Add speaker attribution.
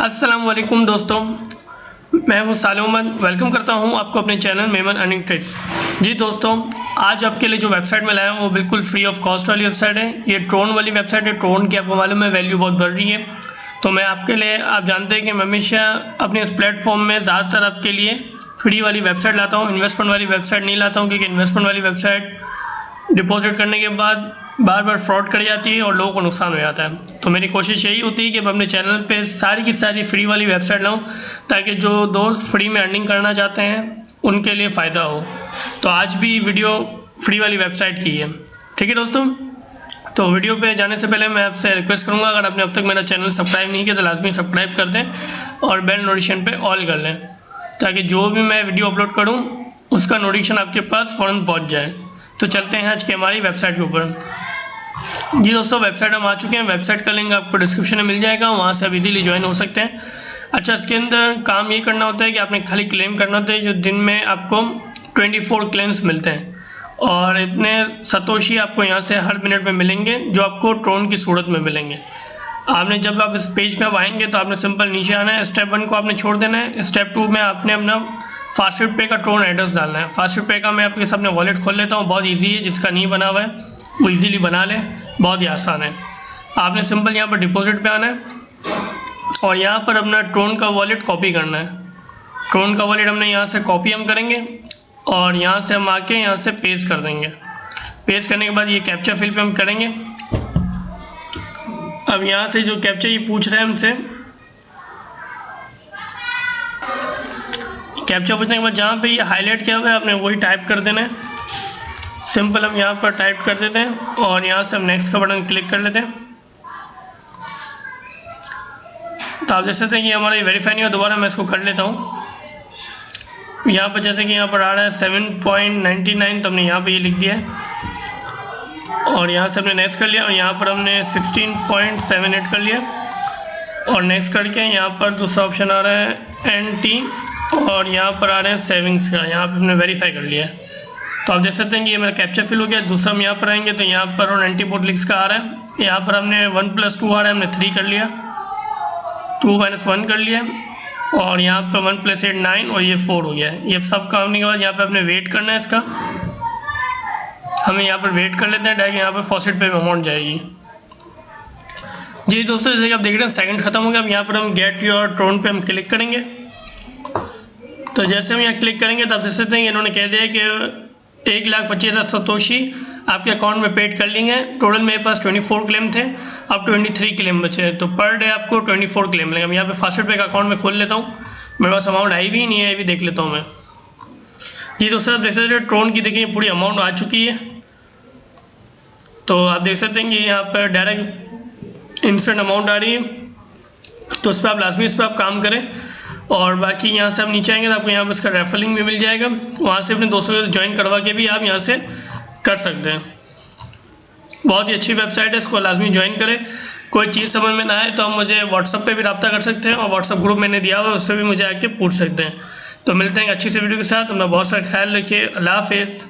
Speaker 1: अस्सलामुअलैकुम दोस्तों, मैं हूं सालेह। वेलकम करता हूं आपको अपने चैनल मेमन अर्निंग ट्रिक्स। जी दोस्तों, आज आपके लिए जो वेबसाइट में लाया हूं वो बिल्कुल फ्री ऑफ कॉस्ट वाली वेबसाइट है। ये ट्रोन वाली वेबसाइट है। ट्रोन की आपको मालूम है वैल्यू बहुत बढ़ रही है, तो मैं आपके लिए, आप जानते हैं कि मैं हमेशा अपने इस प्लेटफॉर्म में ज़्यादातर आपके लिए फ्री वाली वेबसाइट लाता हूँ, इन्वेस्टमेंट वाली वेबसाइट नहीं लाता हूँ, क्योंकि इन्वेस्टमेंट वाली वेबसाइट डिपॉजिट करने के बाद बार बार फ्रॉड कर जाती है और लोगों को नुकसान हो जाता है। तो मेरी कोशिश यही होती है कि मैं अपने चैनल पे सारी की सारी फ्री वाली वेबसाइट लाऊं, ताकि जो दोस्त फ्री में अर्निंग करना चाहते हैं उनके लिए फ़ायदा हो। तो आज भी वीडियो फ्री वाली वेबसाइट की है, ठीक है दोस्तों। तो वीडियो पे जाने से पहले मैं आपसे रिक्वेस्ट करूँगा, अगर आपने अब तक मेरा चैनल सब्सक्राइब नहीं किया तो लाजमी सब्सक्राइब कर दें और बेल नोटिफिकेशन पे ऑल कर लें, ताकि जो भी मैं वीडियो अपलोड करूँ उसका नोटिफिकेशन आपके पास फ़ौरन पहुँच जाए। तो चलते हैं आज की हमारी वेबसाइट के ऊपर। जी दोस्तों, वेबसाइट हम आ चुके हैं। वेबसाइट का लिंक आपको डिस्क्रिप्शन में मिल जाएगा, वहाँ से आप इजीली ज्वाइन हो सकते हैं। अच्छा, इसके अंदर काम ये करना होता है कि आपने खाली क्लेम करना होता है। जो दिन में आपको 24 क्लेम्स मिलते हैं और इतने सतोशी आपको यहाँ से हर मिनट में मिलेंगे, जो आपको ट्रोन की सूरत में मिलेंगे। आपने जब आप इस पेज पे आएंगे तो आपने सिंपल नीचे आना है, स्टेप 1 को आपने छोड़ देना है। स्टेप 2 में आपने अपना फास्टेड पे का ट्रोन एड्रेस डालना है। फास्टेड पे का मैं आपके सामने वॉलेट खोल लेता हूँ, बहुत इजी है। जिसका नहीं बना हुआ है वो इजीली बना ले, बहुत ही आसान है। आपने सिंपल यहाँ पर डिपॉजिट पे आना है और यहाँ पर अपना ट्रोन का वॉलेट कॉपी करना है। ट्रोन का वॉलेट हमने यहाँ से कॉपी हम करेंगे और यहाँ से हम आके यहाँ से पेस्ट कर देंगे। पेस्ट करने के बाद ये कैप्चा फिल पे हम करेंगे। अब यहाँ से जो कैप्चा ये पूछ रहे हैं हमसे, कैप्चा पूछने के बाद जहाँ पे ये हाईलाइट किया हुआ है आपने वही टाइप कर देना है। सिंपल हम यहाँ पर टाइप कर देते हैं और यहाँ से हम नेक्स्ट का बटन क्लिक कर लेते हैं। तो आप देख सकते हैं कि हमारा ये वेरीफाई नहीं हुआ, दोबारा मैं इसको कर लेता हूँ। यहाँ पर जैसे कि यहाँ पर आ रहा है 7.99, तो हमने यहाँ पर ये लिख दिया है और यहाँ से हमने नेक्स्ट कर लिया और यहाँ पर हमने 16.78 कर लिया और नेक्स्ट करके यहाँ पर दूसरा ऑप्शन आ रहा है NT और यहाँ पर आ रहे हैं सेविंग्स का, यहाँ पे हमने वेरीफाई कर लिया है। तो आप देख सकते हैं कि ये मेरा कैप्चा फिल हो गया। दूसरा हम यहाँ पर आएंगे तो यहाँ पर और एंटीपोर्टलिक्स का आ रहा है। यहाँ पर हमने 1+2 आ रहा है, हमने 3 कर लिया, 2 - 1 कर लिया और यहाँ पर 1 + 8 9 और ये 4 हो गया है। ये सब काम होने के बाद यहाँ पर हमने वेट करना है इसका। हमें यहाँ पर वेट कर लेते हैं, डायरेक्ट यहाँ पर फॉसेट पे अमाउंट जाएगी। जी दोस्तों, जैसे कि आप देख रहे हैं सेकंड खत्म हो गया। अब यहाँ पर हम गेट योर ट्रोन पे हम क्लिक करेंगे। तो जैसे हम यहाँ क्लिक करेंगे तो आप देख सकते हैं कि इन्होंने कह दिया कि 1,25,000 सतोशी आपके अकाउंट में पेड कर लेंगे। टोटल मेरे पास 24 क्लेम थे, अब 23 क्लेम बचे हैं, तो पर डे आपको 24 क्लेम मिलेंगे। मैं यहाँ पे फास्टेड पे का अकाउंट में खोल लेता हूँ, मेरे पास अमाउंट आई भी नहीं है, भी देख लेता हूँ मैं। जी दोस्तों, देख सकते हैं ट्रोन की देखिए पूरी अमाउंट आ चुकी है। तो आप देख सकते हैं कि यहाँ पर डायरेक्ट इंस्टेंट अमाउंट आ रही है, तो उस पर आप लाजमी इस पर आप काम करें। और बाकी यहाँ से आप नीचे आएंगे तो आपको यहाँ पर इसका रेफरलिंग भी मिल जाएगा, वहाँ से अपने दोस्तों को ज्वाइन करवा के भी आप यहाँ से कर सकते हैं। बहुत ही अच्छी वेबसाइट है, इसको लाजमी ज्वाइन करें। कोई चीज़ समझ में ना आए तो आप मुझे व्हाट्सअप पे भी रब्ता कर सकते हैं और व्हाट्सअप ग्रुप मैंने दिया हुआ है, उससे भी मुझे आके पूछ सकते हैं। तो मिलते हैं अच्छी सी वीडियो के साथ। अपना बहुत सारा ख्याल रखिए। अल्लाह हाफिज़।